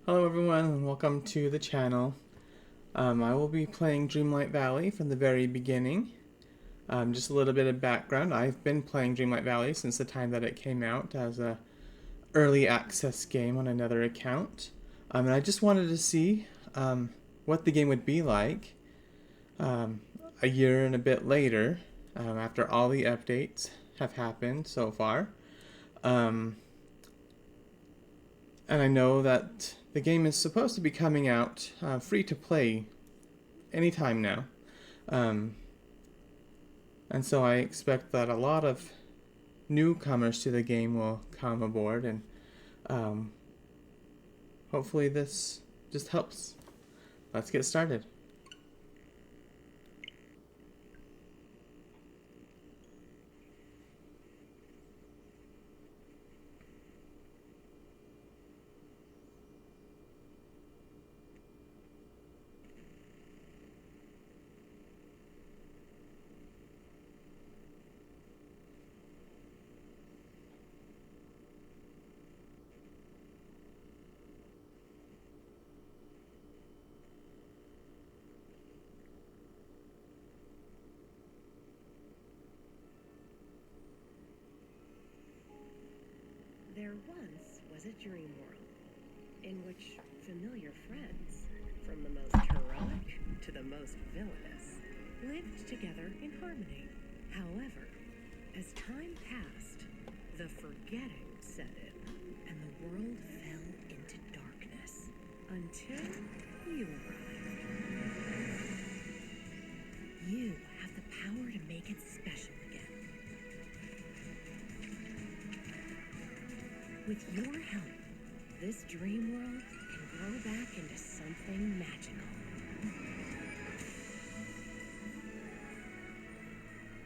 Hello everyone and welcome to the channel. I will be playing Dreamlight Valley from the very beginning. Just a little bit of background. I've been playing Dreamlight Valley since the time that it came out as a early access game on another account. And I just wanted to see what the game would be like a year and a bit later, after all the updates have happened so far. And I know that the game is supposed to be coming out free to play anytime now. And so I expect that a lot of newcomers to the game will come aboard, and hopefully this just helps. Let's get started. There once was a dream world in which familiar friends, from the most heroic to the most villainous, lived together in harmony. However, as time passed, the forgetting set in, and the world fell into darkness until you arrived. You have the power to make it special again. With your help, this dream world can grow back into something magical.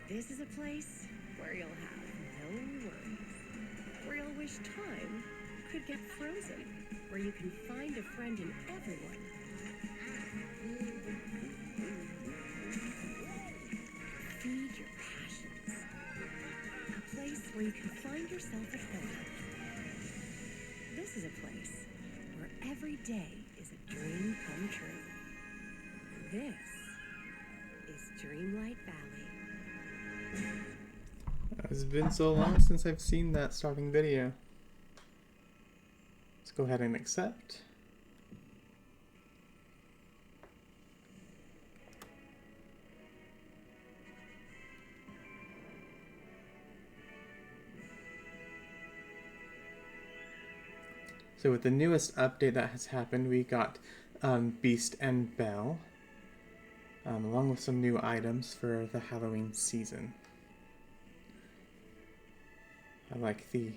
This is a place where you'll have no worries, where you'll wish time could get frozen, where you can find a friend in everyone. Feed your passions. A place where you can find yourself at home. This is a place where every day is a dream come true. This is Dreamlight Valley. It's been so long since I've seen that starting video. Let's go ahead and accept. So with the newest update that has happened, we got Beast and Belle, along with some new items for the Halloween season. I like the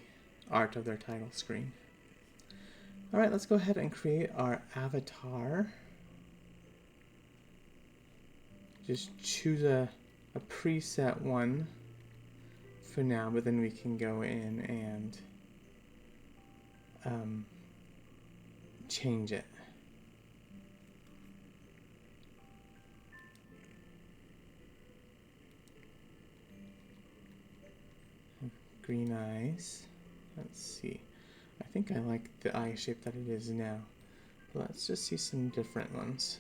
art of their title screen. Alright, let's go ahead and create our avatar. Just choose a preset one for now, but then we can go in and change it. Green eyes. Let's see. I think I like the eye shape that it is now. But let's just see some different ones.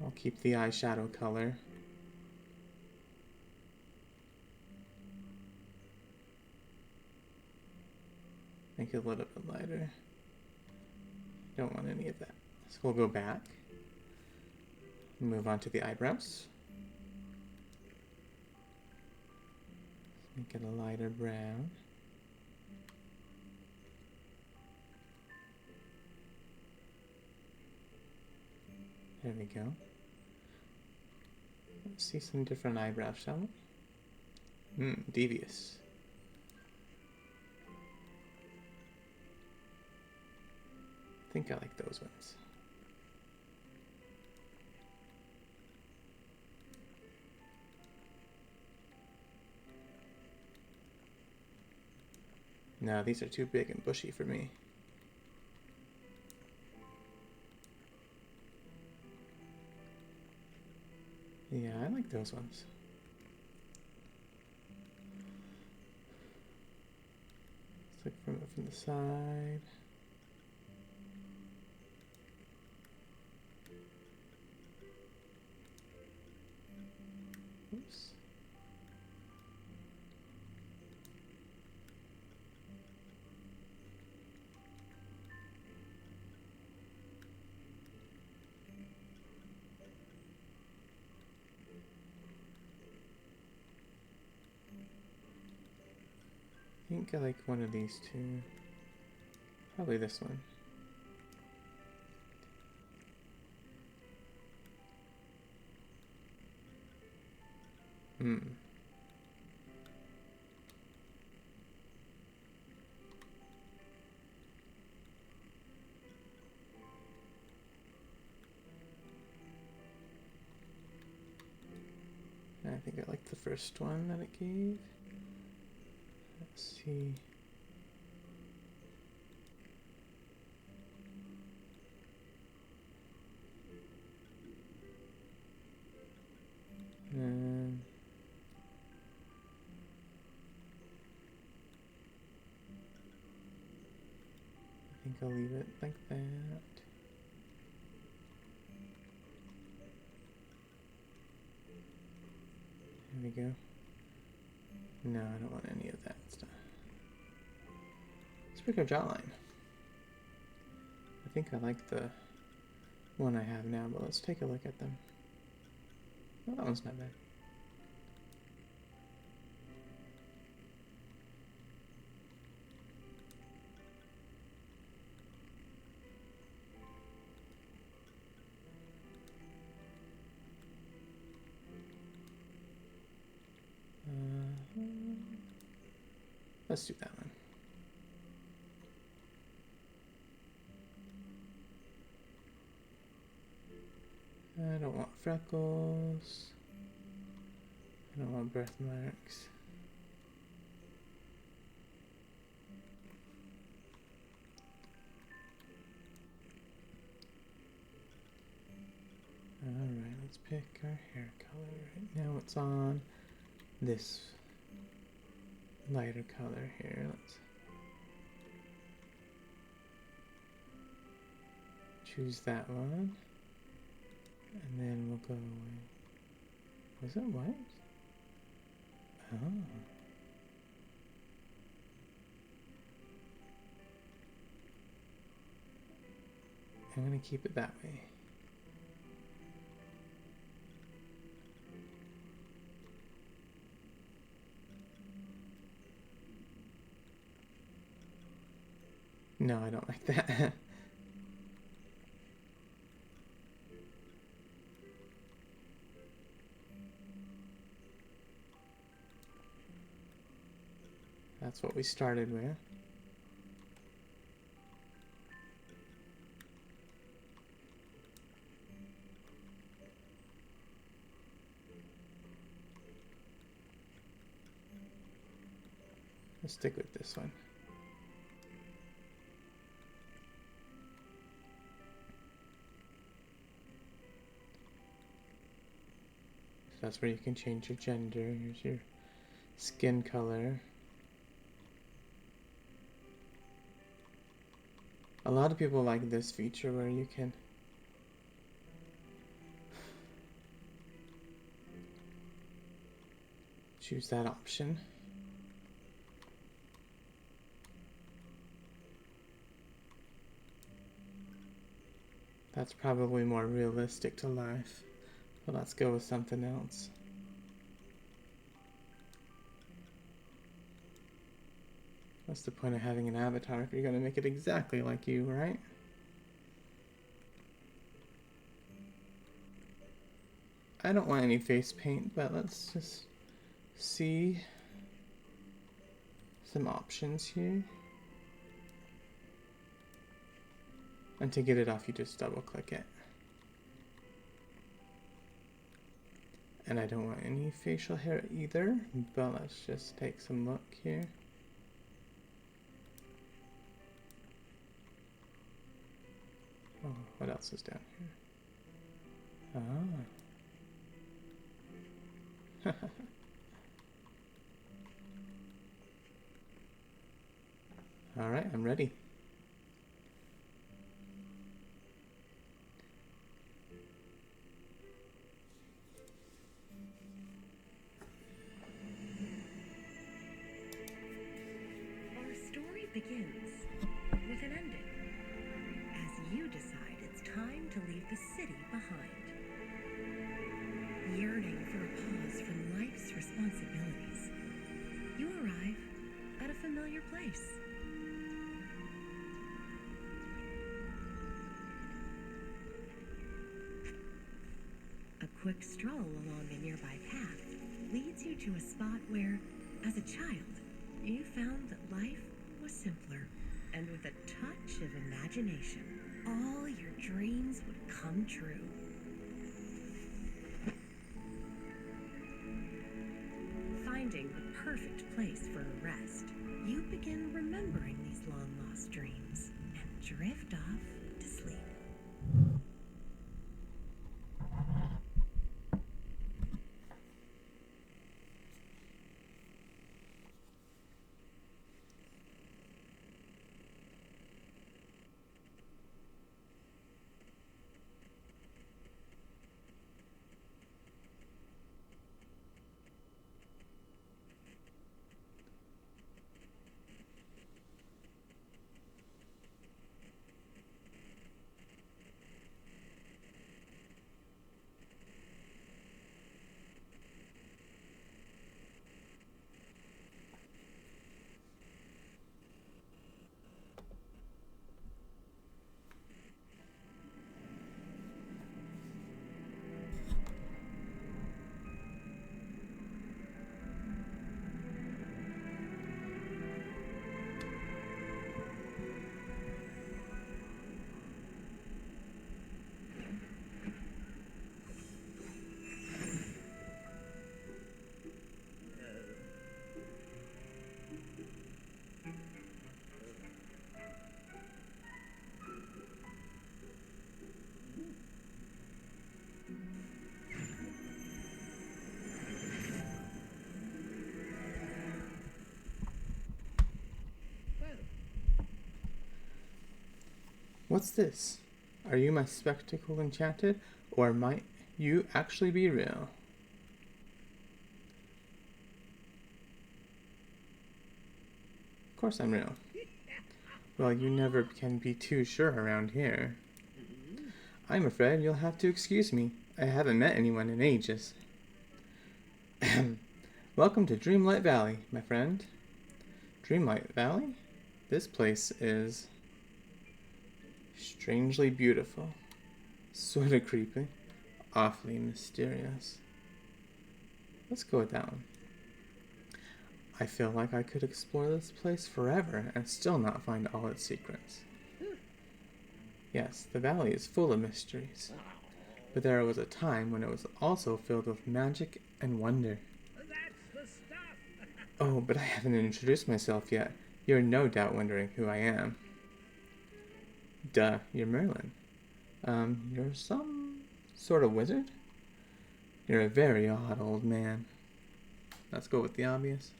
I'll keep the eyeshadow color. Make it a little bit lighter. Don't want any of that. So we'll go back. Move on to the eyebrows. Make it a lighter brown. There we go. Let's see some different eyebrows, shall we? Devious. I think I like those ones. No, these are too big and bushy for me. Yeah, I like those ones. Let's look from the side. Oops. I think I like one of these two. Probably this one. Hmm. I think I like the first one that it gave. Let's see. Um, I think I'll leave it like that. There we go. No, I don't want any of that stuff. Let's pick our jawline. I think I like the one I have now, but let's take a look at them. Oh, that one's not bad. Let's do that one. I don't want freckles. I don't want birthmarks. Alright, let's pick our hair color. Right now it's on this lighter color here. Let's choose that one. And then we'll go with... Was it white? Oh. I'm going to keep it that way. No, I don't like that. That's what we started with. Let's stick with this one. So that's where you can change your gender. Here's your skin color. A lot of people like this feature where you can choose that option. That's probably more realistic to life, but let's go with something else. What's the point of having an avatar if you're going to make it exactly like you, right? I don't want any face paint, but let's just see some options here. And to get it off, you just double click it. And I don't want any facial hair either, but let's just take some look here. Oh, what else is down here? Ah. Alright, I'm ready. Our story begins with an ending, as you decide it's time to leave the city behind. Yearning for a pause from life's responsibilities, you arrive at a familiar place. A quick stroll along a nearby path leads you to a spot where, as a child, you found that life was simpler, and with a touch of imagination, all your dreams would come true. Finding the perfect place for a rest, you begin remembering these long-lost dreams and drift off to sleep. What's this? Are you my spectacle enchanted, or might you actually be real? Of course I'm real. Well, you never can be too sure around here. I'm afraid you'll have to excuse me. I haven't met anyone in ages. Welcome to Dreamlight Valley, my friend. Dreamlight Valley? This place is strangely beautiful, sorta creepy, awfully mysterious. Let's go with that one. I feel like I could explore this place forever and still not find all its secrets. Yes, the valley is full of mysteries, but there was a time when it was also filled with magic and wonder. Oh, but I haven't introduced myself yet. You're no doubt wondering who I am. Duh, you're Merlin. You're some sort of wizard? You're a very odd old man. Let's go with the obvious.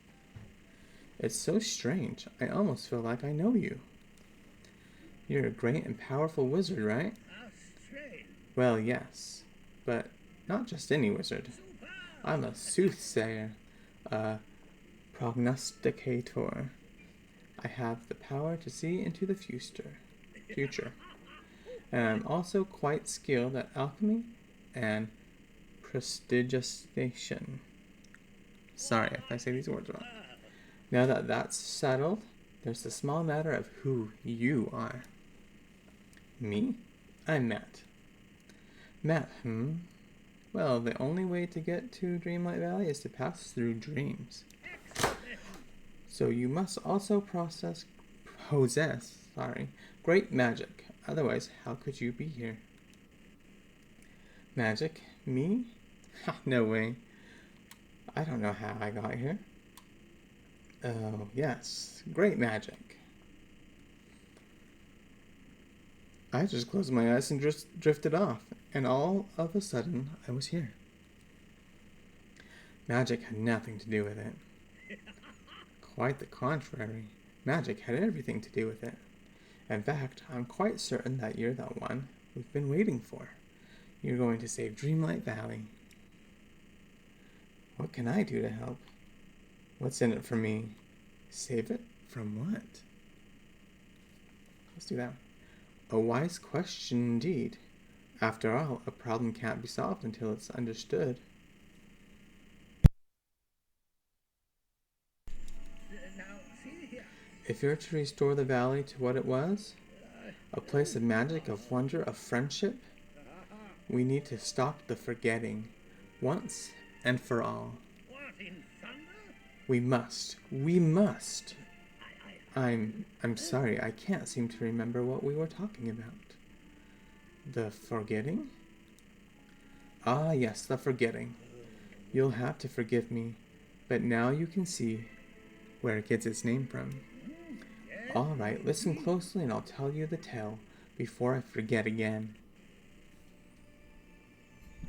It's so strange. I almost feel like I know you. You're a great and powerful wizard, right? Well, yes. But not just any wizard. I'm a soothsayer. A prognosticator. I have the power to see into the future. And I'm also quite skilled at alchemy and prestidigitation. Sorry if I say these words wrong. Now that that's settled, there's the small matter of who you are. Me? I'm Matt. Matt, Well, the only way to get to Dreamlight Valley is to pass through dreams. So you must also possess great magic. Otherwise, how could you be here? Magic? Me? Ha, no way. I don't know how I got here. Oh, yes. Great magic. I just closed my eyes and drifted off, and all of a sudden I was here. Magic had nothing to do with it. Quite the contrary. Magic had everything to do with it. In fact, I'm quite certain that you're the one we've been waiting for. You're going to save Dreamlight Valley. What can I do to help? What's in it for me? Save it from what? Let's do that. A wise question indeed. After all, a problem can't be solved until it's understood. If you're to restore the valley to what it was, a place of magic, of wonder, of friendship, we need to stop the forgetting, once and for all. What in thunder? We must. We must. I'm sorry, I can't seem to remember what we were talking about. The forgetting? Ah, yes, the forgetting. You'll have to forgive me, but now you can see where it gets its name from. All right, listen closely and I'll tell you the tale before I forget again.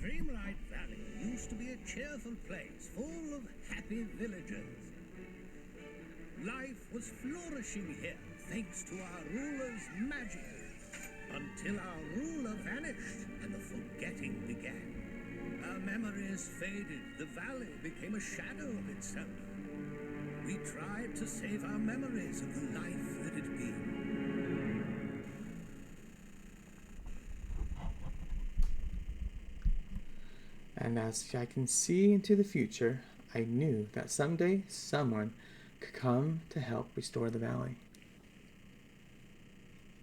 Dreamlight Valley used to be a cheerful place full of happy villagers. Life was flourishing here thanks to our ruler's magic, until our ruler vanished and the forgetting began. Our memories faded, the valley became a shadow of itself. We tried to save our memories of the life that had been. And as I can see into the future, I knew that someday someone could come to help restore the valley.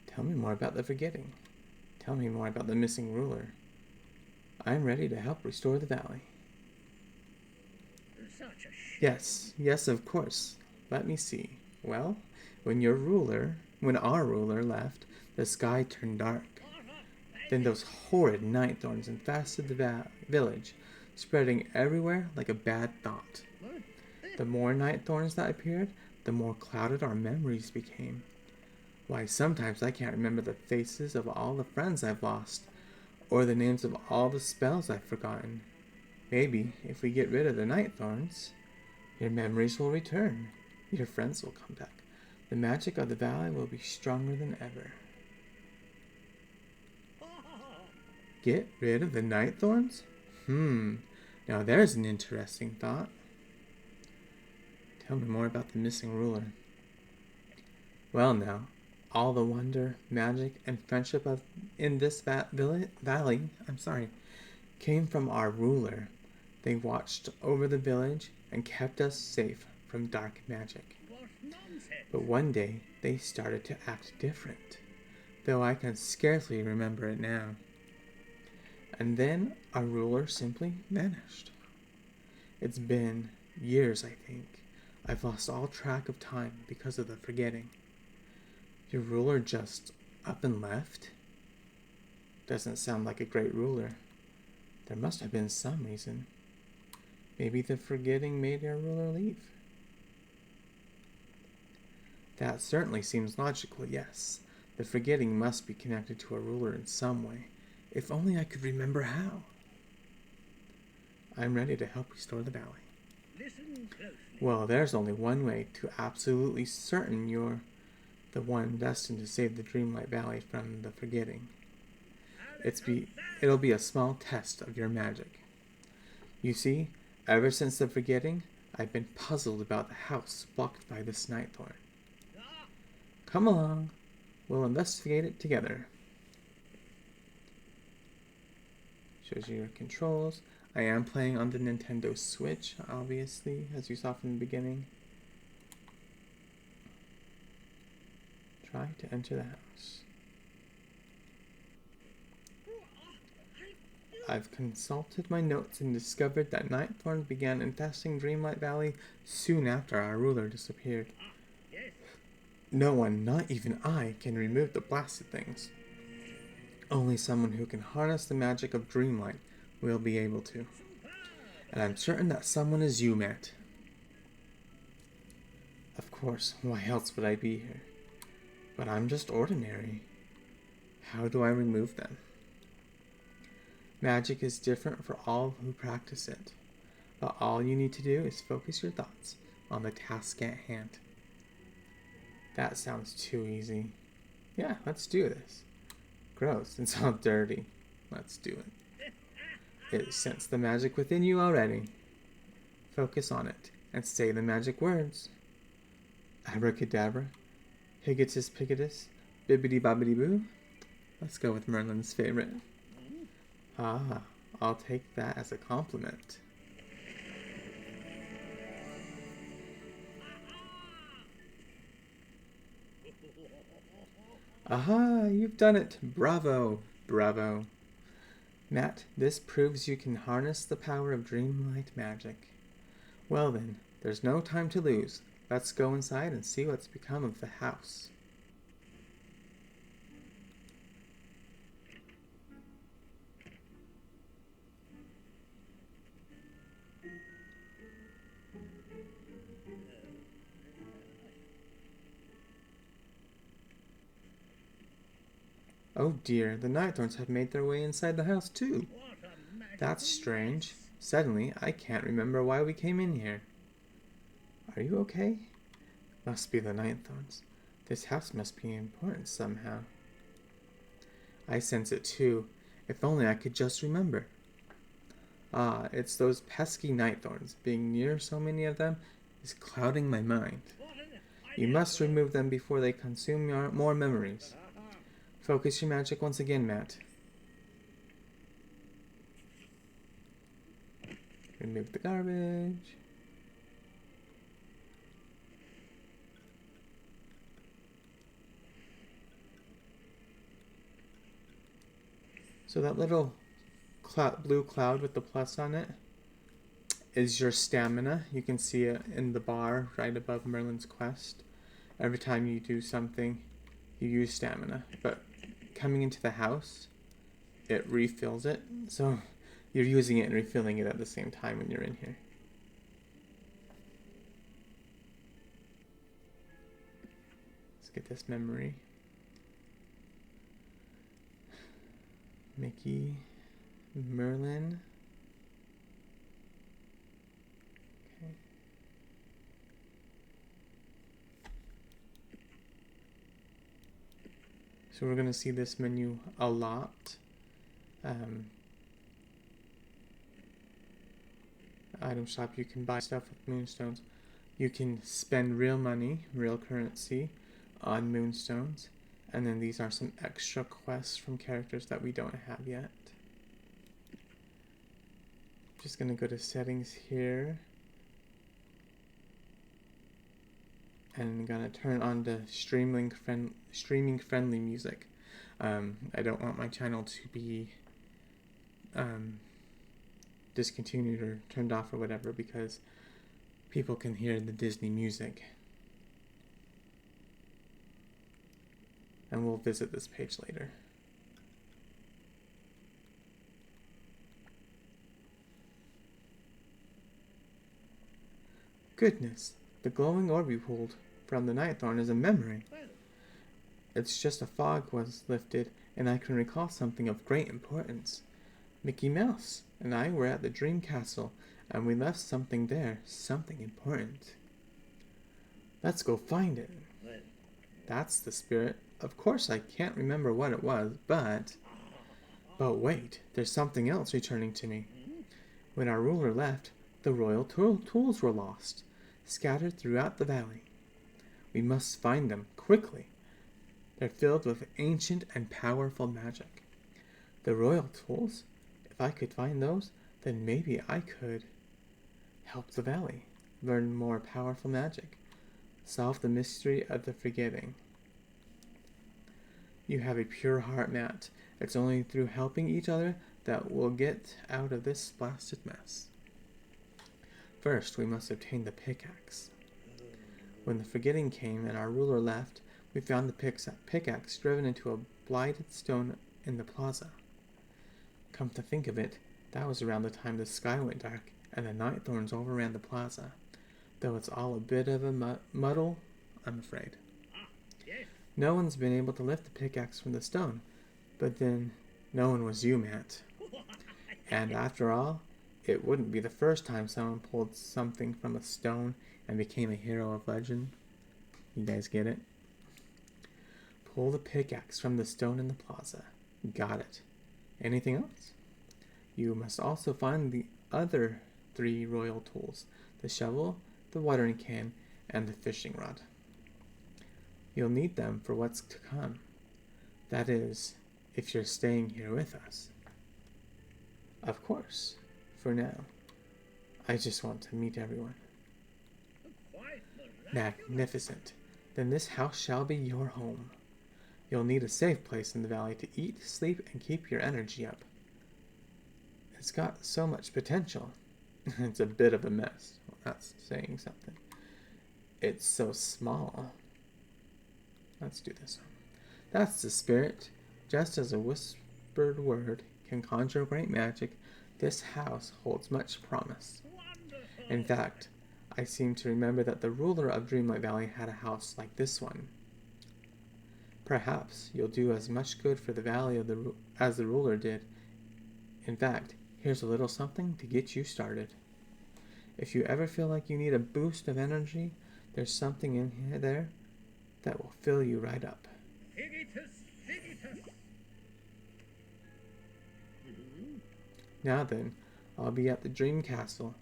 Tell me more about the forgetting. Tell me more about the missing ruler. I'm ready to help restore the valley. Such a Yes, of course. Let me see. Well, when our ruler left, the sky turned dark. Then those horrid night thorns infested the village, spreading everywhere like a bad thought. The more night thorns that appeared, the more clouded our memories became. Why, sometimes I can't remember the faces of all the friends I've lost, or the names of all the spells I've forgotten. Maybe, if we get rid of the night thorns, your memories will return. Your friends will come back. The magic of the valley will be stronger than ever. Get rid of the night thorns? Now there's an interesting thought. Tell me more about the missing ruler. Well now, all the wonder, magic, and friendship in this valley came from our ruler. They watched over the village and kept us safe from dark magic. But one day, they started to act different, though I can scarcely remember it now. And then our ruler simply vanished. It's been years, I think. I've lost all track of time because of the forgetting. Your ruler just up and left? Doesn't sound like a great ruler. There must have been some reason. Maybe the forgetting made our ruler leave. That certainly seems logical, yes. The forgetting must be connected to a ruler in some way. If only I could remember how. I'm ready to help restore the valley. Listen closely. Well, there's only one way to absolutely certain you're the one destined to save the Dreamlight Valley from the forgetting. It'll be a small test of your magic. You see, ever since the forgetting, I've been puzzled about the house blocked by this night thorn. Come along, we'll investigate it together. Shows you your controls. I am playing on the Nintendo Switch, obviously, as you saw from the beginning. Try to enter the house. I've consulted my notes and discovered that night thorns began infesting Dreamlight Valley soon after our ruler disappeared. No one, not even I, can remove the blasted things. Only someone who can harness the magic of Dreamlight will be able to. And I'm certain that someone is you, Matt. Of course, why else would I be here? But I'm just ordinary. How do I remove them? Magic is different for all who practice it, but all you need to do is focus your thoughts on the task at hand. That sounds too easy. Yeah, let's do this. Gross, it's all dirty. Let's do it. It sense the magic within you already. Focus on it and say the magic words. Abracadabra, Higatus Pigatus, Bibbidi Bobbidi Boo. Let's go with Merlin's favorite. Ah, I'll take that as a compliment. Aha, you've done it. Bravo, bravo. Matt, this proves you can harness the power of Dreamlight magic. Well then, there's no time to lose. Let's go inside and see what's become of the house. Oh dear, the Nightthorns have made their way inside the house too. That's strange. Suddenly, I can't remember why we came in here. Are you okay? Must be the Nightthorns. This house must be important somehow. I sense it too. If only I could just remember. Ah, it's those pesky Nightthorns. Being near so many of them is clouding my mind. You must remove them before they consume more memories. Focus your magic once again, Matt. Remove the garbage. So that little blue cloud with the plus on it is your stamina. You can see it in the bar right above Merlin's quest. Every time you do something, you use stamina. But coming into the house, it refills it. So you're using it and refilling it at the same time when you're in here. Let's get this memory. Mickey, Merlin. Okay. So we're going to see this menu a lot. Item shop, you can buy stuff with moonstones. You can spend real money, real currency, on moonstones. And then these are some extra quests from characters that we don't have yet. Just going to go to settings here. And I'm going to turn on the streaming friendly music. I don't want my channel to be discontinued or turned off or whatever because people can hear the Disney music. And we'll visit this page later. Goodness, the glowing orb we pulled from the Nightthorn is a memory. It's just a fog was lifted, and I can recall something of great importance. Mickey Mouse and I were at the Dream Castle, and we left something there, something important. Let's go find it. That's the spirit. Of course I can't remember what it was, but wait, there's something else returning to me. When our ruler left, the royal tools were lost, scattered throughout the valley. We must find them, quickly. They're filled with ancient and powerful magic. The royal tools? If I could find those, then maybe I could help the valley, learn more powerful magic, solve the mystery of the forgetting. You have a pure heart, Matt. It's only through helping each other that we'll get out of this blasted mess. First, we must obtain the pickaxe. When the forgetting came and our ruler left, we found the pickaxe driven into a blighted stone in the plaza. Come to think of it, that was around the time the sky went dark and the Nightthorns overran the plaza, though it's all a bit of a muddle, I'm afraid. No one's been able to lift the pickaxe from the stone, But then, no one was you, Matt. And after all, it wouldn't be the first time someone pulled something from a stone and became a hero of legend. You guys get it? Pull the pickaxe from the stone in the plaza. Got it. Anything else? You must also find the other 3 royal tools: the shovel, the watering can, and the fishing rod. You'll need them for what's to come. That is, if you're staying here with us. Of course, for now. I just want to meet everyone. Quite miraculous. Magnificent. Then this house shall be your home. You'll need a safe place in the valley to eat, sleep, and keep your energy up. It's got so much potential. It's a bit of a mess. Well, that's saying something. It's so small. Let's do this one. That's the spirit. Just as a whispered word can conjure great magic, this house holds much promise. Wonderful. In fact, I seem to remember that the ruler of Dreamlight Valley had a house like this one. Perhaps you'll do as much good for the valley as the ruler did. In fact, here's a little something to get you started. If you ever feel like you need a boost of energy, there's something in there that will fill you right up. Figitus, figitus. Now then, I'll be at the Dream Castle.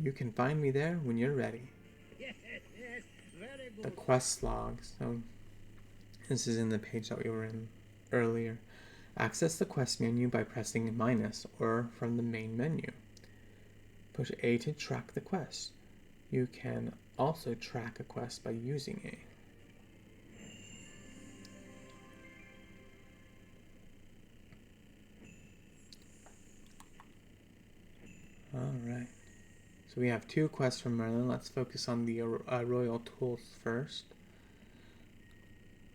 You can find me there when you're ready. Yes, very The good. quest log. So this is in the page that we were in earlier. Access the quest menu by pressing minus or from the main menu. Push A to track the quest. You can also track a quest by using A. Alright. So we have 2 quests from Merlin. Let's focus on the royal tools first.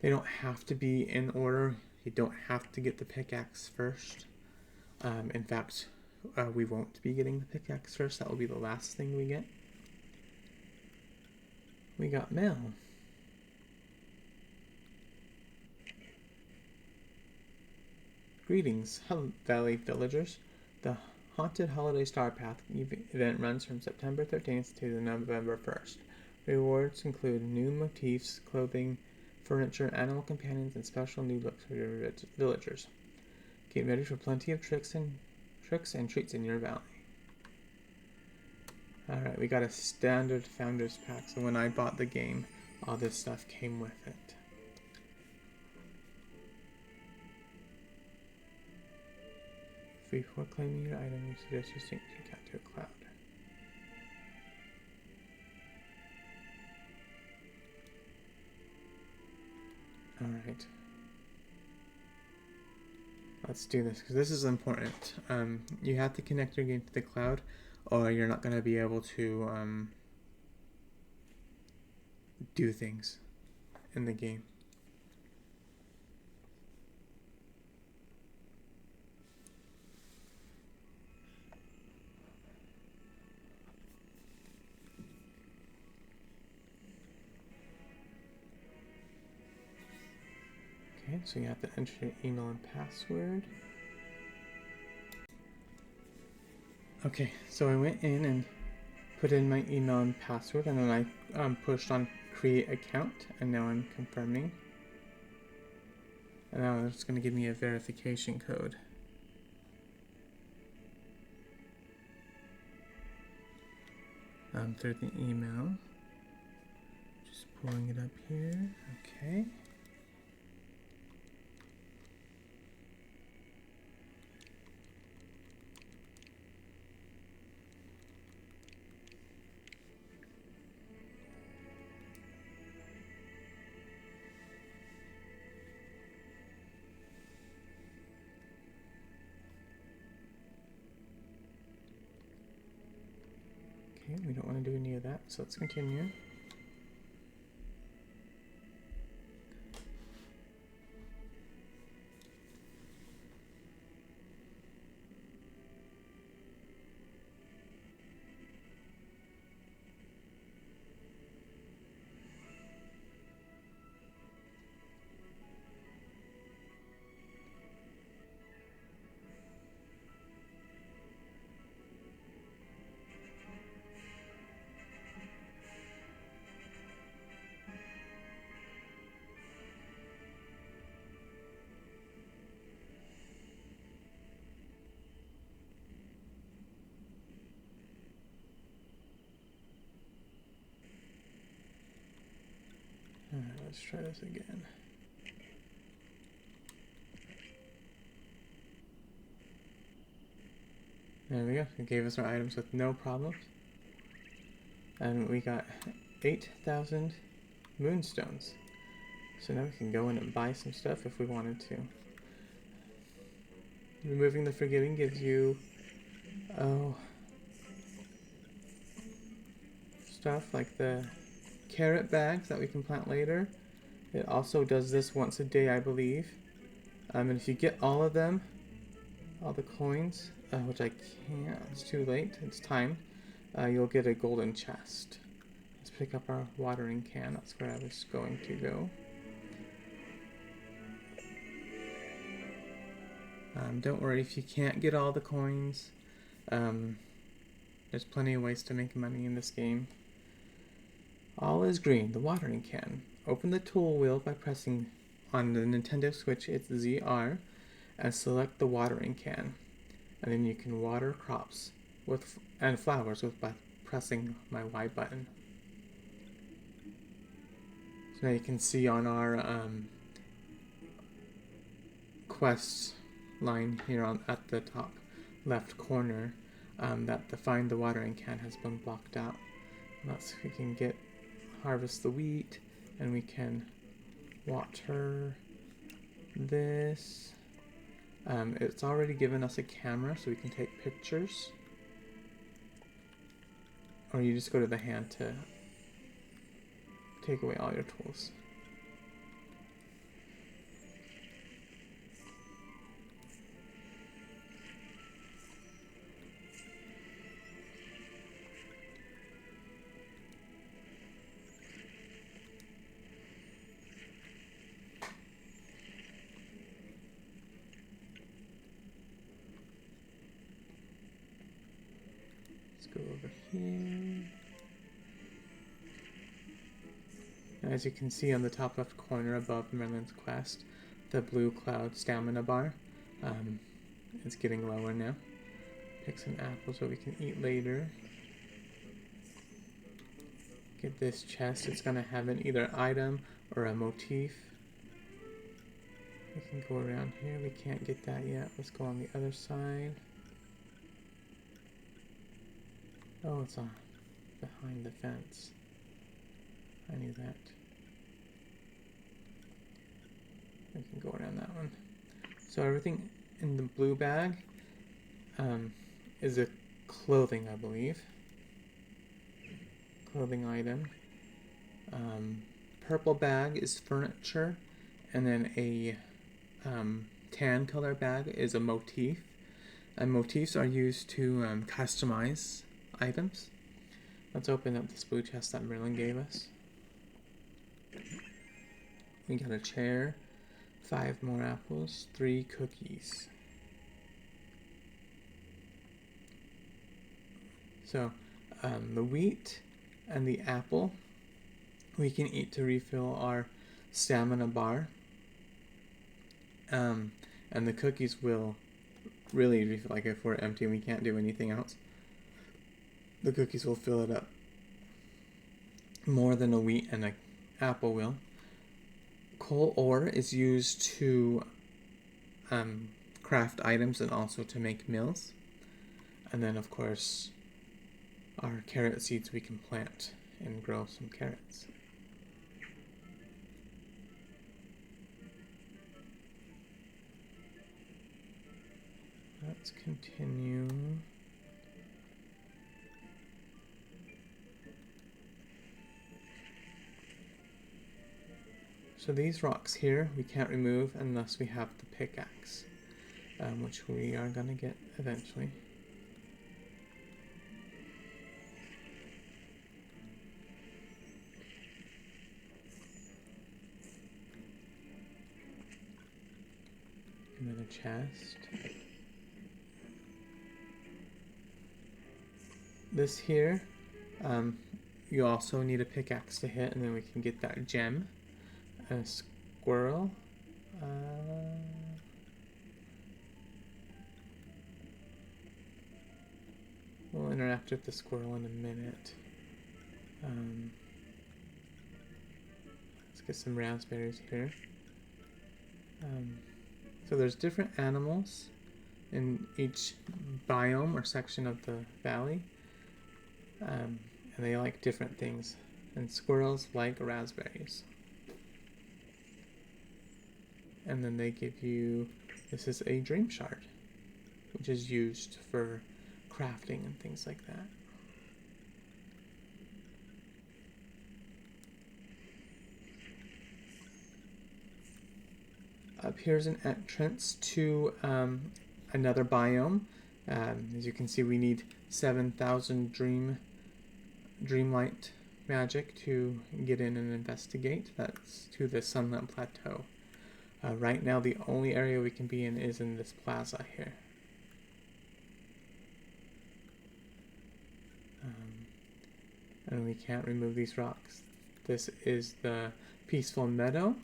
They don't have to be in order. You don't have to get the pickaxe first. In fact, we won't be getting the pickaxe first. That will be the last thing we get. We got mail. Greetings, Valley villagers. The Haunted Holiday Star Path event runs from September 13th to November 1st. Rewards include new motifs, clothing, furniture, animal companions, and special new looks for your villagers. Get ready for plenty of tricks and treats in your valley. Alright, we got a standard Founders Pack, so when I bought the game, all this stuff came with it. Before claiming your item, we suggest you sync your cat to a cloud. Alright. Let's do this, because this is important. You have to connect your game to the cloud, or you're not going to be able to do things in the game. Okay, so you have to enter your email and password. Okay, so I went in and put in my email and password, and then I pushed on create account, and now I'm confirming. And now it's going to give me a verification code. Through the email. Just pulling it up here. Okay. Okay, we don't want to do any of that, so let's continue. Alright, let's try this again. There we go. It gave us our items with no problems. And we got 8,000 moonstones. So now we can go in and buy some stuff if we wanted to. Removing the forgetting gives you, stuff like the carrot bags that we can plant later. It also does this once a day, I believe. And if you get all of them, all the coins, which I can't, it's too late, it's time, you'll get a golden chest. Let's pick up our watering can, that's where I was going to go. Don't worry if you can't get all the coins. There's plenty of ways to make money in this game. All is green, the watering can. Open the tool wheel by pressing on the Nintendo Switch, it's ZR, and select the watering can. And then you can water crops and flowers by pressing my Y button. So now you can see on our quest line here at the top left corner that the find the watering can has been blocked out. And that's we can harvest the wheat, and we can water this. It's already given us a camera so we can take pictures, or you just go to the hand to take away all your tools. Go over here. As you can see on the top left corner above Merlin's quest, the blue cloud stamina bar is getting lower now. Pick some apples so we can eat later. Get this chest, it's going to have an either item or a motif. We can go around here, we can't get that yet. Let's go on the other side. Oh, it's behind the fence. I knew that. We can go around that one. So everything in the blue bag is a clothing, I believe. Clothing item. Purple bag is furniture, and then a tan color bag is a motif. And motifs are used to customize items. Let's open up this blue chest that Merlin gave us. We got a chair, 5 more apples, 3 cookies. So the wheat and the apple we can eat to refill our stamina bar, and the cookies will really refill, like if we're empty and we can't do anything else, the cookies will fill it up more than a wheat and an apple will. Coal ore is used to craft items and also to make meals. And then of course our carrot seeds we can plant and grow some carrots. Let's continue. So these rocks here we can't remove unless we have the pickaxe, which we are going to get eventually. Another chest. This here, you also need a pickaxe to hit, and then we can get that gem. A squirrel. We'll interact with the squirrel in a minute. Let's get some raspberries here. So there's different animals in each biome or section of the valley. And they like different things. And squirrels like raspberries. And then they give you, this is a dream shard, which is used for crafting and things like that. Up here's an entrance to another biome. As you can see, we need 7,000 Dreamlight magic to get in and investigate. That's to the Sunlit Plateau. Right now, the only area we can be in is in this plaza here. And we can't remove these rocks. This is the peaceful meadow.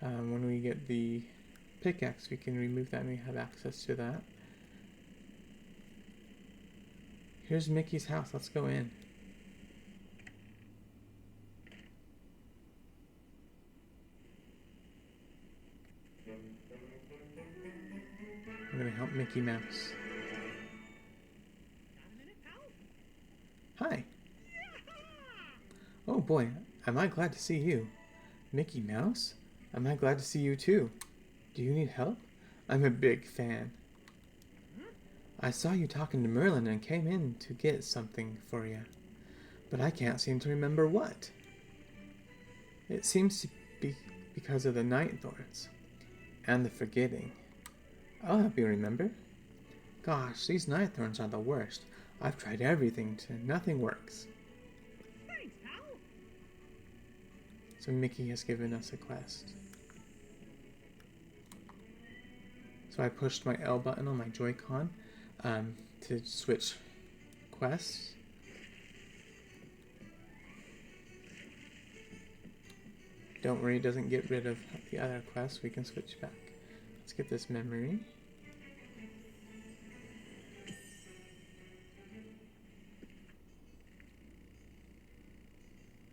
When we get the pickaxe, we can remove that and we have access to that. Here's Mickey's house. Let's go in. I'm gonna help Mickey Mouse. Hi. Oh boy, am I glad to see you. Mickey Mouse? Am I glad to see you too. Do you need help? I'm a big fan. I saw you talking to Merlin and came in to get something for you. But I can't seem to remember what. It seems to be because of the night thorns. And the forgetting. I'll help you remember. Gosh, these night thorns are the worst. I've tried everything, nothing works. Thanks, pal. So Mickey has given us a quest. So I pushed my L button on my Joy-Con to switch quests. Don't worry, it doesn't get rid of the other quests. We can switch back. Let's get this memory.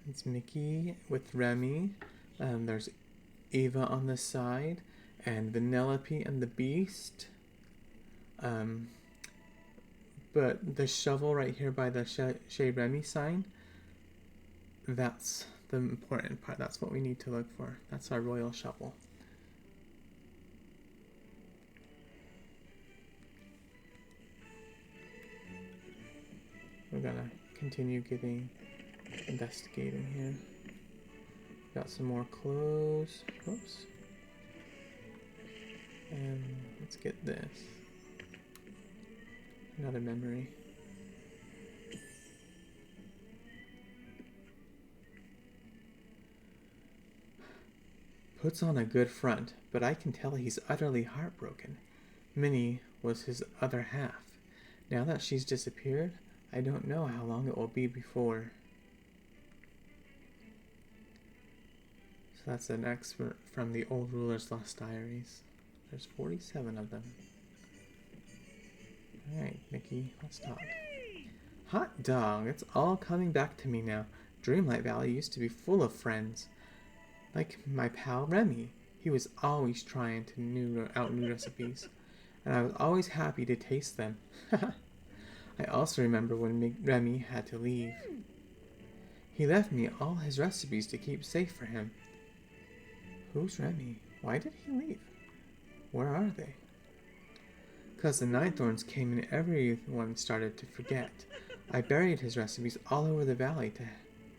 It's Mickey with Remy. There's Ava on the side, and Vanellope and the Beast. But the shovel right here by the Chez Remy sign, that's the important part. That's what we need to look for. That's our royal shovel. We're gonna continue investigating here. Got some more clothes. Oops. And let's get this. Another memory. Puts on a good front, but I can tell he's utterly heartbroken. Minnie was his other half. Now that she's disappeared, I don't know how long it will be before. So that's an excerpt from the Old Ruler's Lost Diaries. There's 47 of them. Alright, Mickey, let's talk. Hot dog, it's all coming back to me now. Dreamlight Valley used to be full of friends. Like my pal Remy. He was always trying to out new recipes. And I was always happy to taste them. I also remember when Remy had to leave. He left me all his recipes to keep safe for him. Who's Remy? Why did he leave? Where are they? 'Cause the Nightthorns came and everyone started to forget. I buried his recipes all over the valley to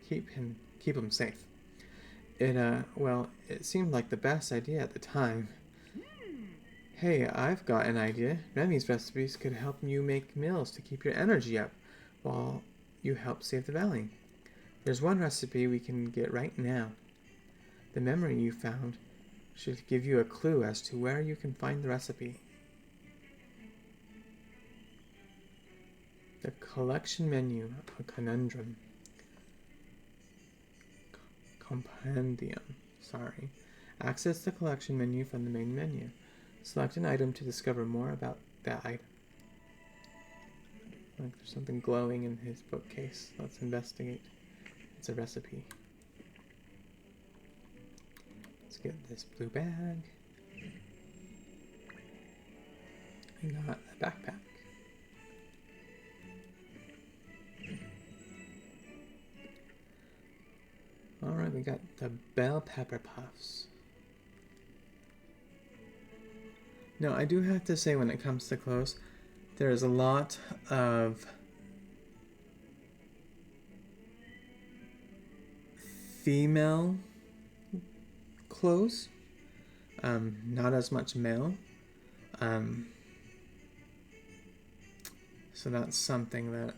keep him safe. It seemed like the best idea at the time. Hey, I've got an idea. Remy's recipes could help you make meals to keep your energy up while you help save the valley. There's one recipe we can get right now. The memory you found should give you a clue as to where you can find the recipe. The collection menu, a conundrum. Compendium, sorry. Access the collection menu from the main menu. Select an item to discover more about that item. Like there's something glowing in his bookcase. Let's investigate. It's a recipe. Let's get this blue bag. I got a backpack. Alright, we got the bell pepper puffs. Now, I do have to say, when it comes to clothes, there's a lot of female clothes, not as much male. So that's something that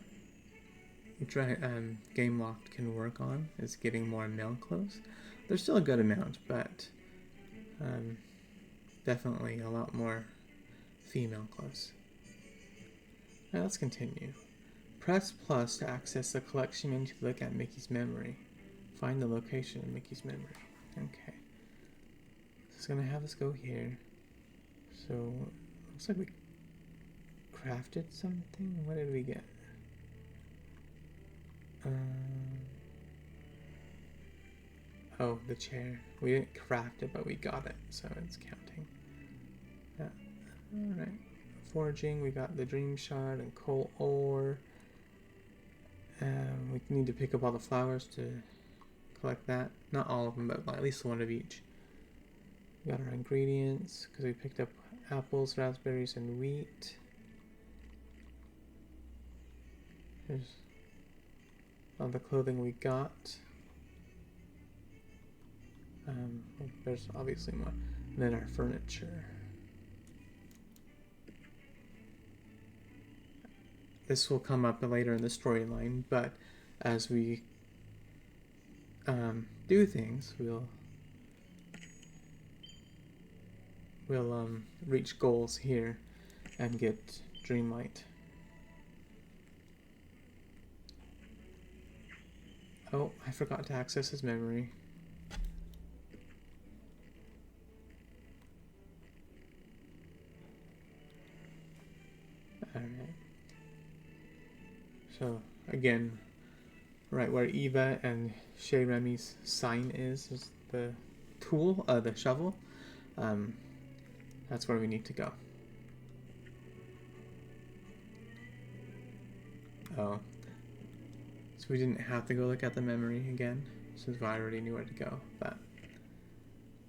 Game Locked can work on, is getting more male clothes. There's still a good amount, but definitely a lot more female clothes. Now let's continue. Press plus to access the collection menu to look at Mickey's memory. Find the location of Mickey's memory. Okay. It's gonna have us go here. So, looks like we crafted something. What did we get? Oh, the chair. We didn't craft it, but we got it, so it's counting. Yeah. Alright. Foraging, we got the dream shard and coal ore. We need to pick up all the flowers to collect that. Not all of them, but at least one of each. We got our ingredients, because we picked up apples, raspberries, and wheat. Here's all the clothing we got. There's obviously more. And then our furniture. This will come up later in the storyline, but as we do things, we'll reach goals here and get Dreamlight. Oh, I forgot to access his memory. Alright. So, again, right where Eva and Chez Remy's sign is the tool, the shovel. That's where we need to go. Oh. So we didn't have to go look at the memory again, since I already knew where to go. But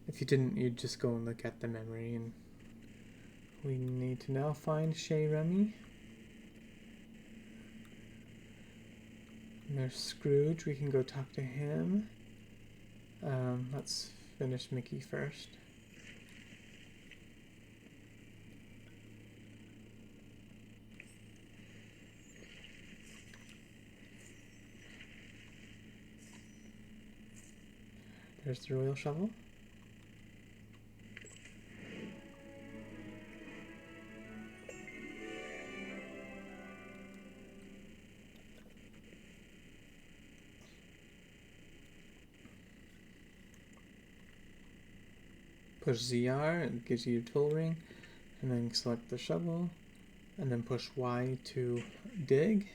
if you didn't, you'd just go and look at the memory. And we need to now find Chez Remy. And there's Scrooge. We can go talk to him. Let's finish Mickey first. There's the royal shovel. Push ZR, it gives you your tool ring, and then select the shovel, and then push Y to dig,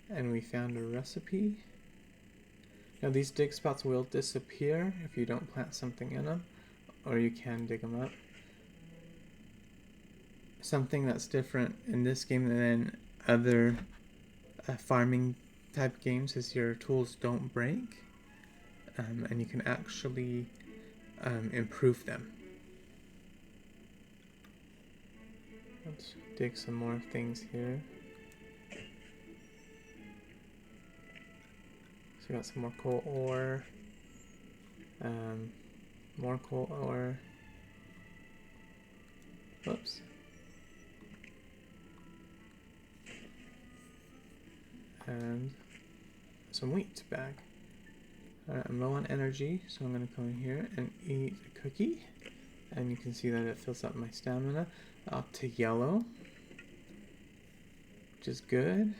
and we found a recipe. Now these dig spots will disappear if you don't plant something in them, or you can dig them up. Something that's different in this game than other farming type games is your tools don't break, and you can actually improve them. Let's dig some more things here. So we got some more coal ore, more coal ore. Whoops. And some wheat bag. Alright, I'm low on energy, so I'm going to come in here and eat a cookie. And you can see that it fills up my stamina. Up to yellow, which is good.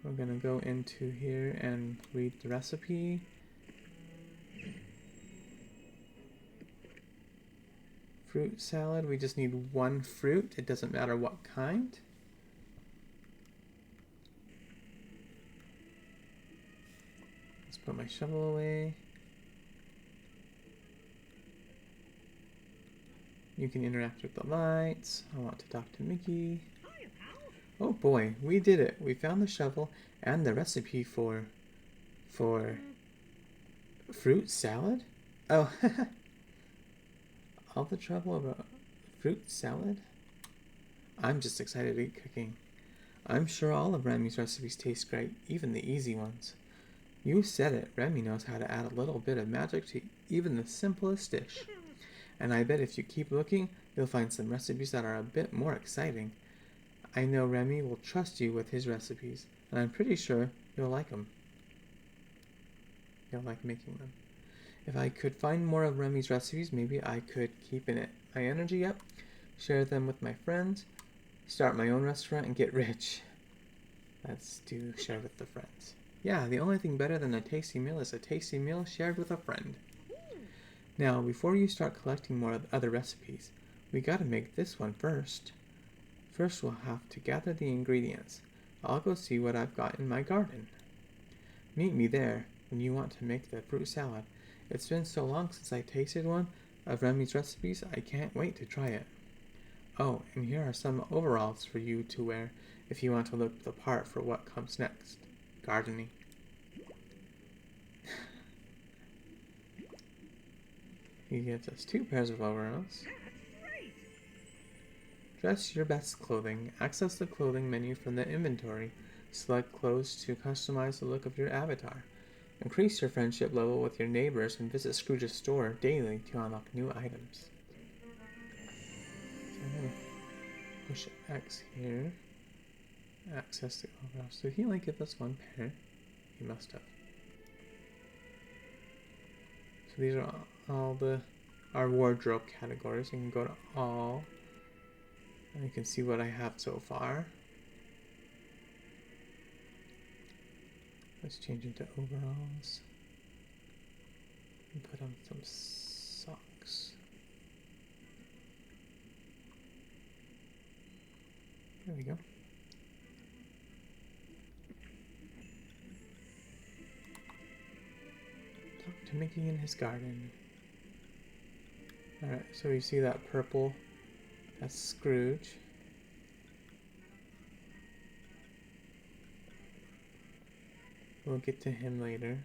We're going to go into here and read the recipe. Fruit salad, we just need one fruit. It doesn't matter what kind. Let's put my shovel away. You can interact with the lights. I want to talk to Mickey. Hiya, pal. Oh boy, we did it. We found the shovel and the recipe for fruit salad? Oh, all the trouble about fruit salad? I'm just excited to get cooking. I'm sure all of Remy's recipes taste great, even the easy ones. You said it, Remy knows how to add a little bit of magic to even the simplest dish. And I bet if you keep looking, you'll find some recipes that are a bit more exciting. I know Remy will trust you with his recipes, and I'm pretty sure you'll like them. You'll like making them. If I could find more of Remy's recipes, maybe I could keep my energy up, share them with my friends, start my own restaurant, and get rich. Let's do share with the friends. Yeah, the only thing better than a tasty meal is a tasty meal shared with a friend. Now, before you start collecting more other recipes, we gotta make this one first. First, we'll have to gather the ingredients. I'll go see what I've got in my garden. Meet me there when you want to make the fruit salad. It's been so long since I tasted one of Remy's recipes, I can't wait to try it. Oh, and here are some overalls for you to wear if you want to look the part for what comes next. Gardening. He gives us 2 pairs of overalls. Dress your best clothing. Access the clothing menu from the inventory. Select clothes to customize the look of your avatar. Increase your friendship level with your neighbors and visit Scrooge's store daily to unlock new items. So I'm going to push X here. Access the overalls. Did he only give us 1 pair? He must have. So these are all our wardrobe categories. You can go to all. And you can see what I have so far. Let's change into overalls. And put on some socks. There we go. Talk to Mickey in his garden. Alright, so you see that purple? That's Scrooge. We'll get to him later.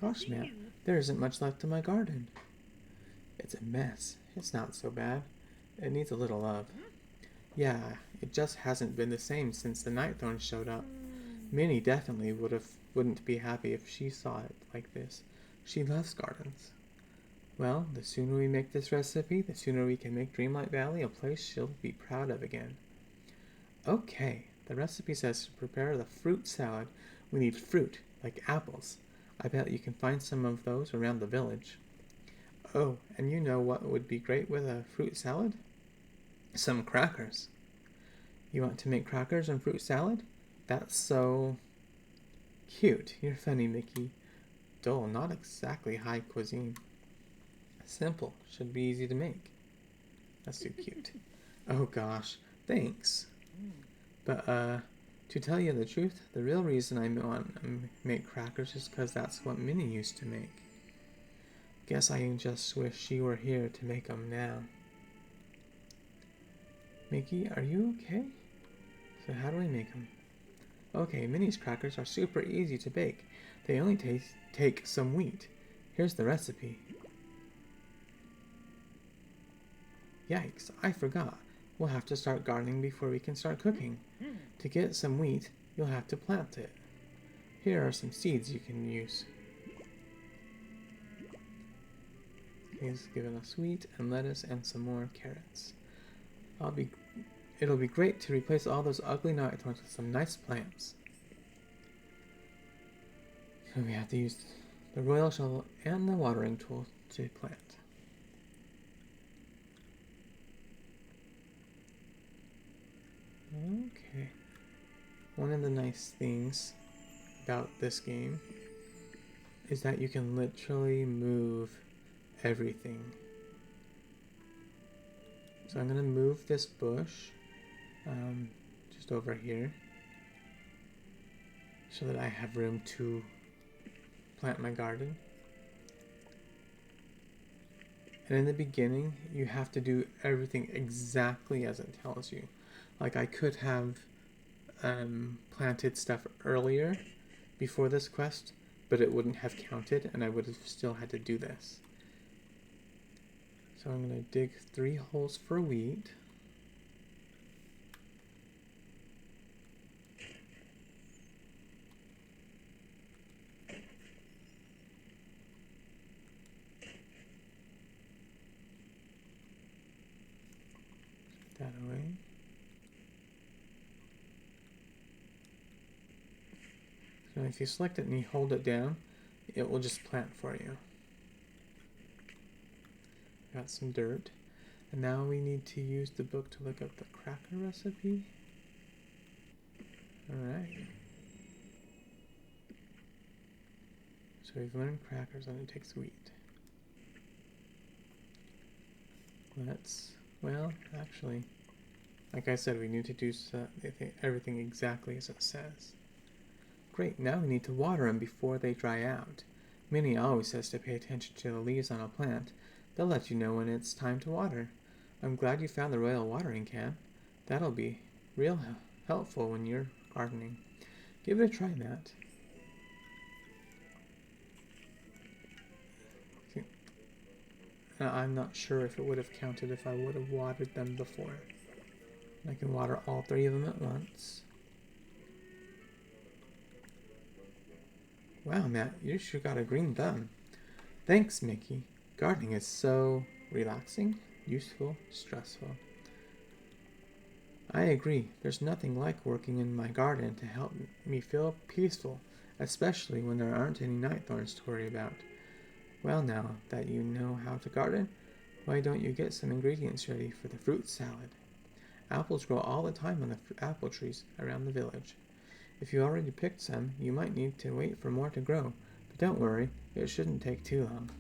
Gosh, man, there isn't much left in my garden. It's a mess. It's not so bad. It needs a little love. Yeah, it just hasn't been the same since the Nightthorn showed up. Minnie definitely wouldn't be happy if she saw it like this. She loves gardens. Well, the sooner we make this recipe, the sooner we can make Dreamlight Valley a place she'll be proud of again. Okay, the recipe says to prepare the fruit salad. We need fruit, like apples. I bet you can find some of those around the village. Oh, and you know what would be great with a fruit salad? Some crackers. You want to make crackers and fruit salad? That's so cute. You're funny, Mickey. Dull, not exactly high cuisine. Simple, should be easy to make. That's too cute. Oh gosh, thanks. But to tell you the truth, the real reason I want to make crackers is because that's what Minnie used to make. Guess I just wish she were here to make them now. Mickey, are you okay? So how do we make them? Okay, Minnie's crackers are super easy to bake. They only take some wheat. Here's the recipe. Yikes, I forgot. We'll have to start gardening before we can start cooking. To get some wheat, you'll have to plant it. Here are some seeds you can use. He's given us wheat and lettuce and some more carrots. It'll be great to replace all those ugly nightthorns with some nice plants. So we have to use the royal shovel and the watering tool to plant. Okay. One of the nice things about this game is that you can literally move everything. So I'm going to move this bush just over here so that I have room to plant my garden. And in the beginning, you have to do everything exactly as it tells you. Like I could have planted stuff earlier before this quest, but it wouldn't have counted and I would have still had to do this. So I'm going to dig 3 holes for wheat. Put that away. So if you select it and you hold it down, it will just plant for you. Got some dirt. And now we need to use the book to look up the cracker recipe. Alright. So we've learned crackers and it takes wheat. Well, actually, like I said, we need to do everything exactly as it says. Great, now we need to water them before they dry out. Minnie always says to pay attention to the leaves on a plant. They'll let you know when it's time to water. I'm glad you found the royal watering can. That'll be real helpful when you're gardening. Give it a try, Matt. I'm not sure if it would have counted if I would have watered them before. I can water all 3 of them at once. Wow, Matt, you sure got a green thumb. Thanks, Mickey. Gardening is so relaxing, useful, stressful. I agree. There's nothing like working in my garden to help me feel peaceful, especially when there aren't any night thorns to worry about. Well, now that you know how to garden, why don't you get some ingredients ready for the fruit salad? Apples grow all the time on the apple trees around the village. If you already picked some, you might need to wait for more to grow, but don't worry, it shouldn't take too long.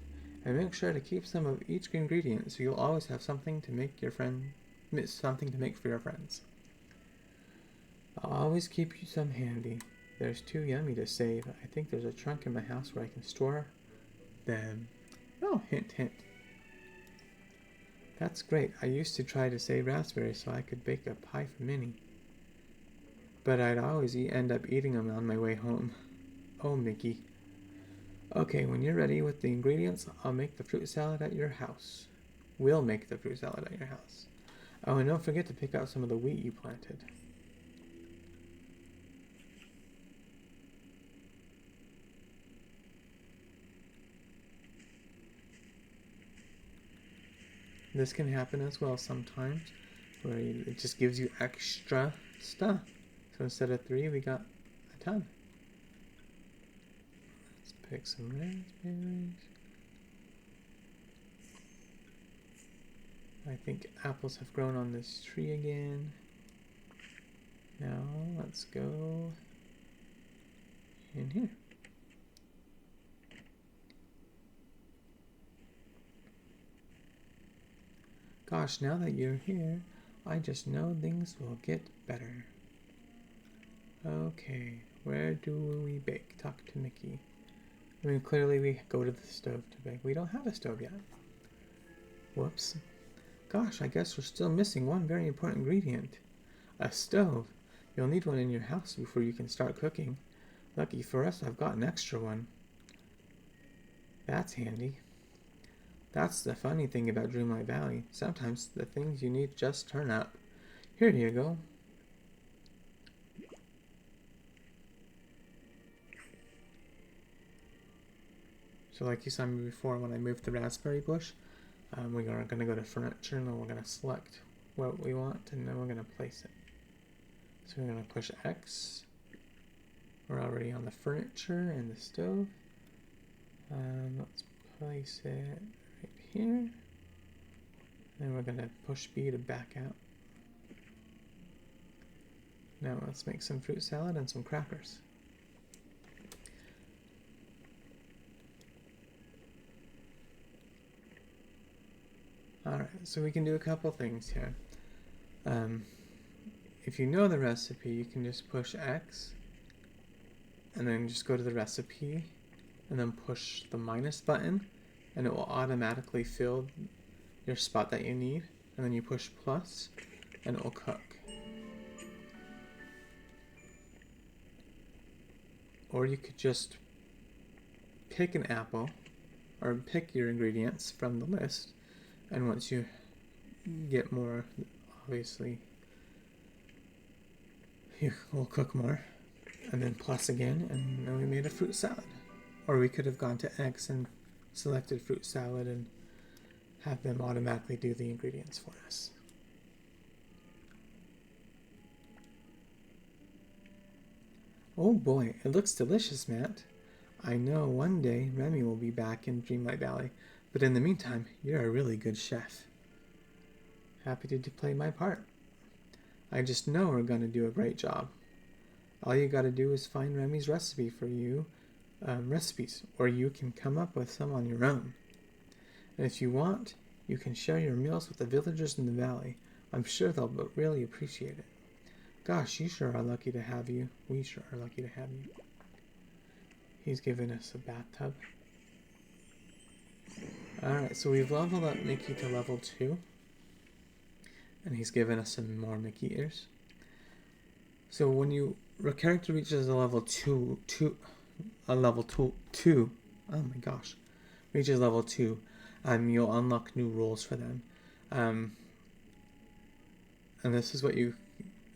And make sure to keep some of each ingredient so you'll always have something to make for your friends. I'll always keep you some handy. There's too yummy to save. I think there's a trunk in my house where I can store them. Oh, hint, hint. That's great. I used to try to save raspberries so I could bake a pie for Minnie. But I'd always end up eating them on my way home. Oh, Mickey. Okay, when you're ready with the ingredients, I'll make the fruit salad at your house. We'll make the fruit salad at your house. Oh, and don't forget to pick out some of the wheat you planted. This can happen as well sometimes, where it just gives you extra stuff. So instead of 3, we got a ton. Let's pick some raspberries. I think apples have grown on this tree again. Now let's go in here. Gosh, now that you're here, I just know things will get better. Okay, where do we bake? Talk to Mickey. I mean, clearly we go to the stove to bake. We don't have a stove yet. Whoops. Gosh, I guess we're still missing one very important ingredient. A stove. You'll need one in your house before you can start cooking. Lucky for us, I've got an extra one. That's handy. That's the funny thing about Dreamlight Valley. Sometimes the things you need just turn up. Here you go. So like you saw me before when I moved the raspberry bush, we are going to go to furniture and then we're going to select what we want and then we're going to place it. So we're going to push X. We're already on the furniture and the stove. Let's place it right here. Then we're going to push B to back out. Now let's make some fruit salad and some crackers. Alright, so we can do a couple things here. If you know the recipe, you can just push X, and then just go to the recipe, and then push the minus button, and it will automatically fill your spot that you need, and then you push plus, and it will cook. Or you could just pick an apple, or pick your ingredients from the list, and once you get more, obviously, you will cook more, and then plus again, and then we made a fruit salad. Or we could have gone to X and selected fruit salad and have them automatically do the ingredients for us. Oh boy, it looks delicious, Matt. I know one day Remy will be back in Dreamlight Valley, but in the meantime, you're a really good chef. Happy to play my part. I just know we're going to do a great job. All you got to do is find Remy's recipe for you, recipes, or you can come up with some on your own. And if you want, you can share your meals with the villagers in the valley. I'm sure they'll really appreciate it. Gosh, you sure are lucky to have you. We sure are lucky to have you. He's given us a bathtub. Alright, so we've leveled up Mickey to level 2. And he's given us some more Mickey ears. So when your character reaches a level 2, oh my gosh, reaches level 2, you'll unlock new roles for them. And this is what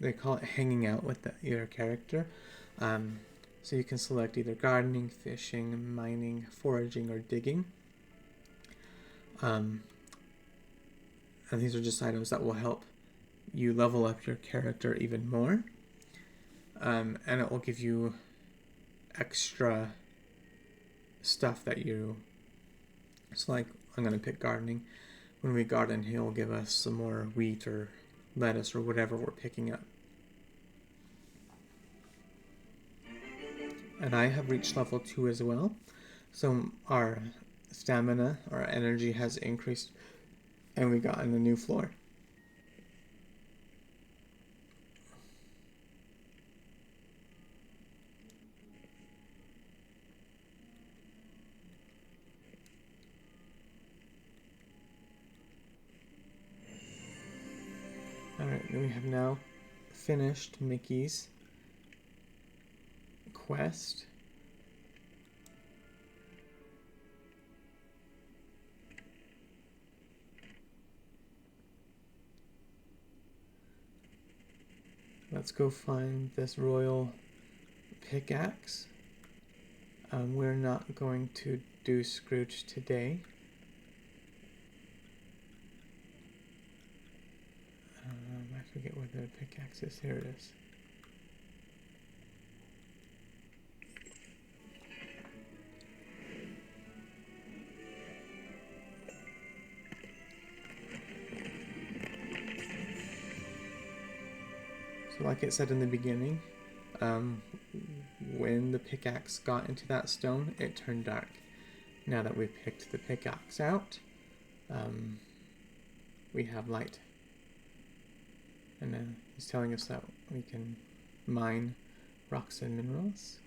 they call it hanging out with your character. So you can select either gardening, fishing, mining, foraging, or digging. And these are just items that will help you level up your character even more. And it will give you extra stuff that you... It's like, I'm going to pick gardening. When we garden, he'll give us some more wheat or lettuce or whatever we're picking up. And I have reached level 2 as well. So our stamina, our energy has increased, and we got on a new floor. Alright, we have now finished Mickey's quest. Let's go find this royal pickaxe. We're not going to do Scrooge today. I forget where the pickaxe is. Here it is. So like it said in the beginning, when the pickaxe got into that stone, it turned dark. Now that we've picked the pickaxe out, we have light. And then he's telling us that we can mine rocks and minerals.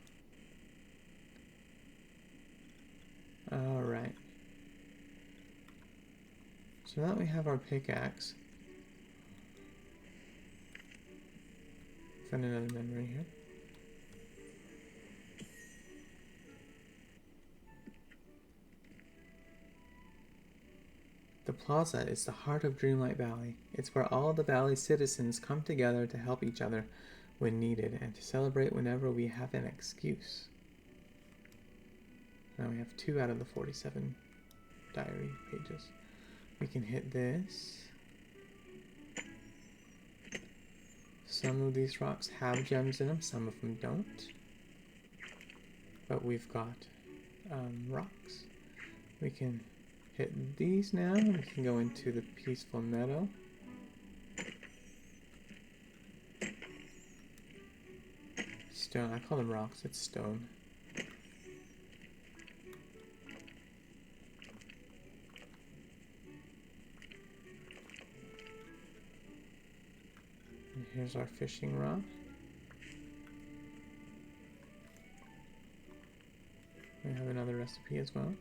Alright. So now that we have our pickaxe, find another memory here. The plaza is the heart of Dreamlight Valley. It's where all the valley's citizens come together to help each other when needed and to celebrate whenever we have an excuse. Now we have 2 out of the 47 diary pages. We can hit this. Some of these rocks have gems in them, some of them don't. But we've got rocks. We can hit these now. We can go into the peaceful meadow. Stone. I call them rocks. It's stone. here's our fishing rod. We have another recipe as well.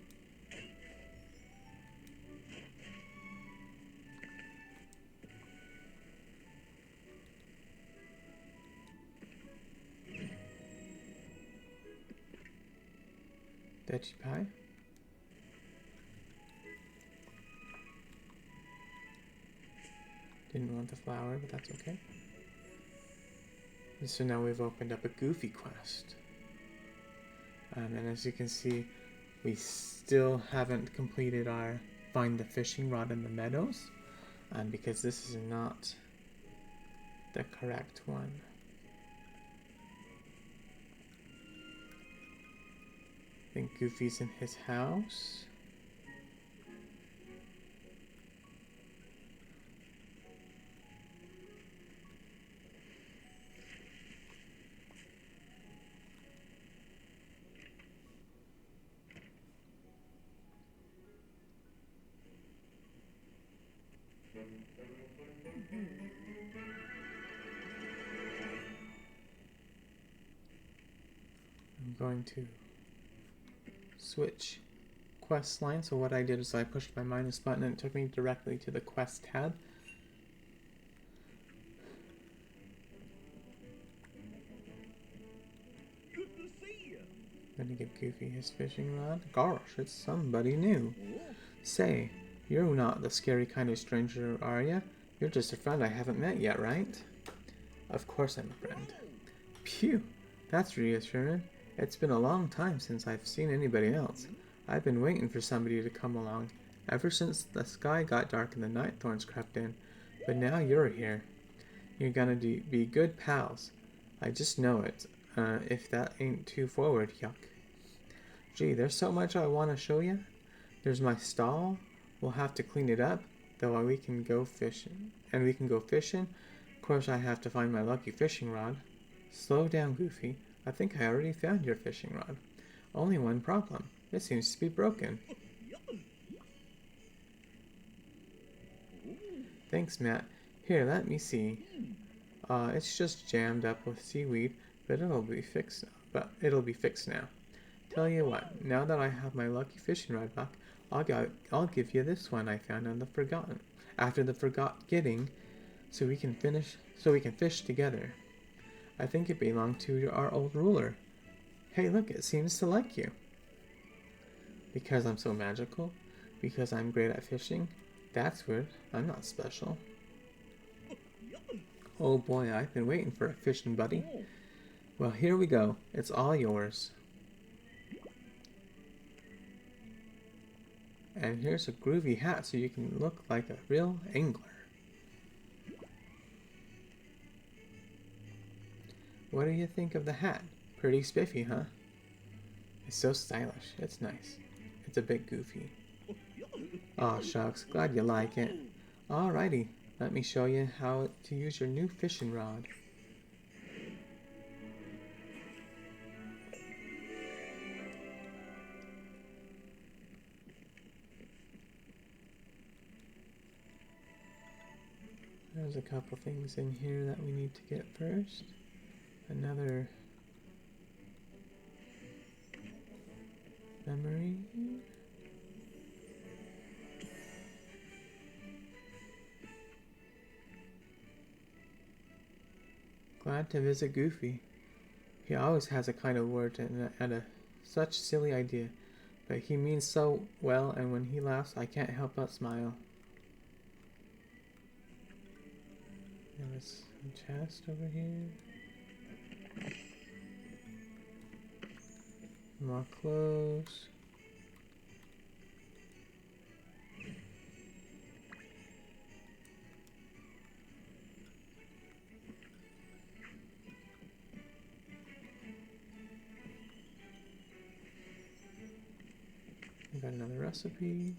Veggie pie. Didn't want the flour, but that's okay. And so now we've opened up a Goofy quest. And as you can see, we still haven't completed our find the fishing rod in the meadows, because this is not the correct one. I think Goofy's in his house. I'm going to switch quest line. So what I did is I pushed my minus button and it took me directly to the quest tab. Good to see you. I'm gonna give Goofy his fishing rod. Gosh, it's somebody new. Say, you're not the scary kind of stranger, are ya? You're just a friend I haven't met yet, right? Of course I'm a friend. Phew, that's reassuring. It's been a long time since I've seen anybody else. I've been waiting for somebody to come along, ever since the sky got dark and the night thorns crept in. But now you're here. You're gonna be good pals. I just know it. If that ain't too forward, yuck. Gee, there's so much I want to show you. There's my stall. We'll have to clean it up, though we can go fishing. And we can go fishing. Of course, I have to find my lucky fishing rod. Slow down, Goofy. I think I already found your fishing rod. Only one problem. It seems to be broken. Thanks, Matt. Here, let me see. It's just jammed up with seaweed, but it'll be fixed now. Tell you what, now that I have my lucky fishing rod back, I'll give you this one I found on the after the forgetting, so we can fish together. I think it belonged to our old ruler. Hey, look, it seems to like you. Because I'm so magical? Because I'm great at fishing? That's weird. I'm not special. Oh boy, I've been waiting for a fishing buddy. Well, here we go. It's all yours. And here's a groovy hat so you can look like a real angler. What do you think of the hat? Pretty spiffy, huh? It's so stylish. It's nice. It's a bit goofy. Aw, shucks. Glad you like it. Alrighty. Let me show you how to use your new fishing rod. There's a couple things in here that we need to get first. Another memory. Glad to visit Goofy. He always has a kind of word and such silly idea, but he means so well, and when he laughs, I can't help but smile. There's a chest over here. More clothes. We got another recipe.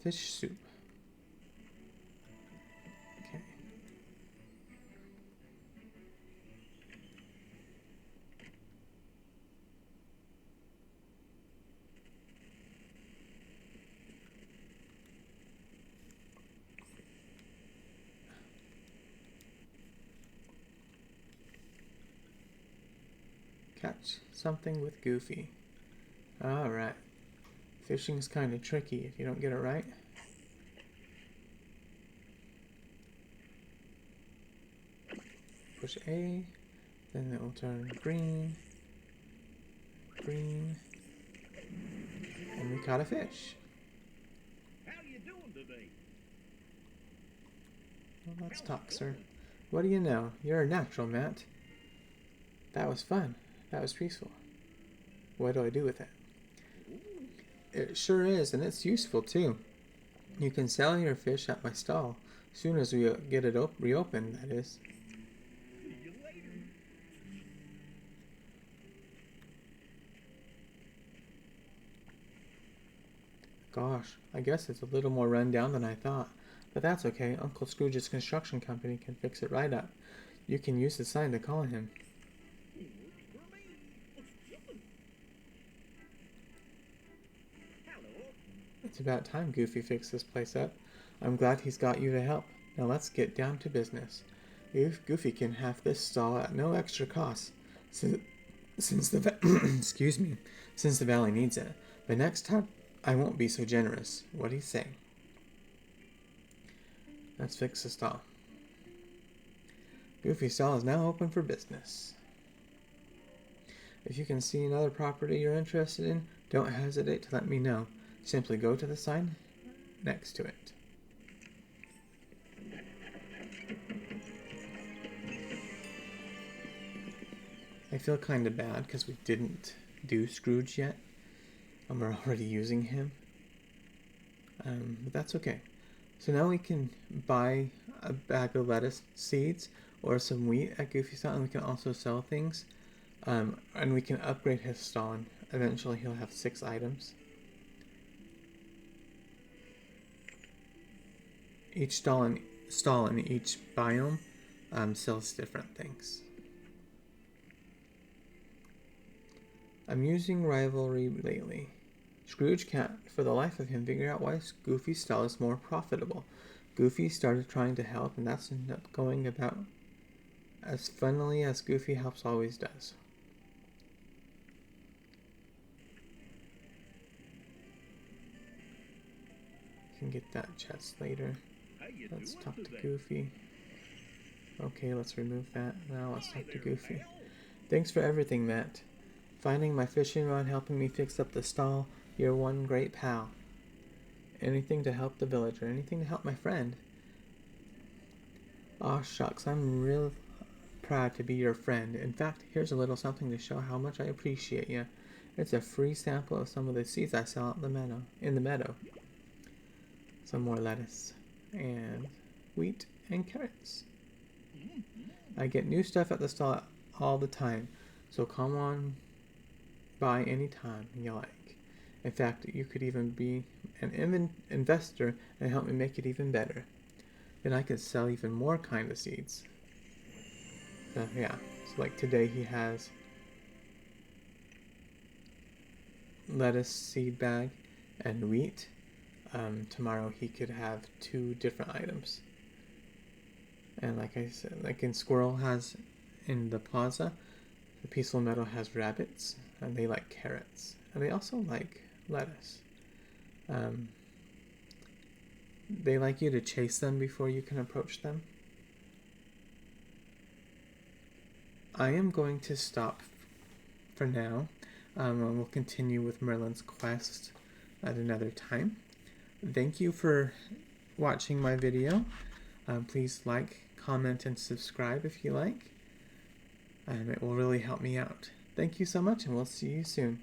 Fish soup. Okay. catch something with Goofy. Alright. Fishing is kind of tricky if you don't get it right. Push A, then it will turn green, green, and we caught a fish. How you doing today? Well, let's talk, sir. What do you know? You're a natural, Matt. That was fun. That was peaceful. What do I do with it? It sure is, and it's useful too. You can sell your fish at my stall. Soon as we get it reopened, that is. See you later. Gosh, I guess it's a little more run down than I thought. But that's okay. Uncle Scrooge's construction company can fix it right up. You can use the sign to call him. He works for me. Hello. It's about time Goofy fixed this place up. I'm glad he's got you to help. Now let's get down to business. If Goofy can have this stall at no extra cost, since the excuse me, since the valley needs it. But next time, I won't be so generous. What do you say? Let's fix the stall. Goofy's stall is now open for business. If you can see another property you're interested in, don't hesitate to let me know. Simply go to the sign next to it. I feel kind of bad because we didn't do Scrooge yet. And we're already using him. But that's okay. So now we can buy a bag of lettuce seeds or some wheat at Goofy's stall, and we can also sell things. And we can upgrade his stall, and eventually he'll have 6 items. Each stall in each biome sells different things. Amusing rivalry lately. Scrooge can't for the life of him figure out why Goofy's stall is more profitable. Goofy started trying to help, and that's not going about as funnily as Goofy helps always does. Can get that chest later. How you Let's doing talk to today? Goofy. Okay, let's remove that. Now let's talk to Goofy. Thanks for everything, Matt. Finding my fishing rod, helping me fix up the stall. You're one great pal. Anything to help the villager, anything to help my friend. Aw, shucks, I'm real proud to be your friend. In fact, here's a little something to show how much I appreciate you. It's a free sample of some of the seeds I saw in the meadow. Some more lettuce and wheat and carrots. I get new stuff at the stall all the time, so come on by any time you like. In fact, you could even be an investor and help me make it even better. Then I could sell even more kind of seeds. Yeah, so like today he has lettuce seed bag and wheat. Tomorrow he could have 2 different items. And like I said, like in Squirrel has in the plaza, the Peaceful Meadow has rabbits, and they like carrots. And they also like lettuce. They like you to chase them before you can approach them. I am going to stop for now. And we'll continue with Merlin's quest at another time. Thank you for watching my video. Please like, comment, and subscribe if you like. It will really help me out. Thank you so much, and we'll see you soon.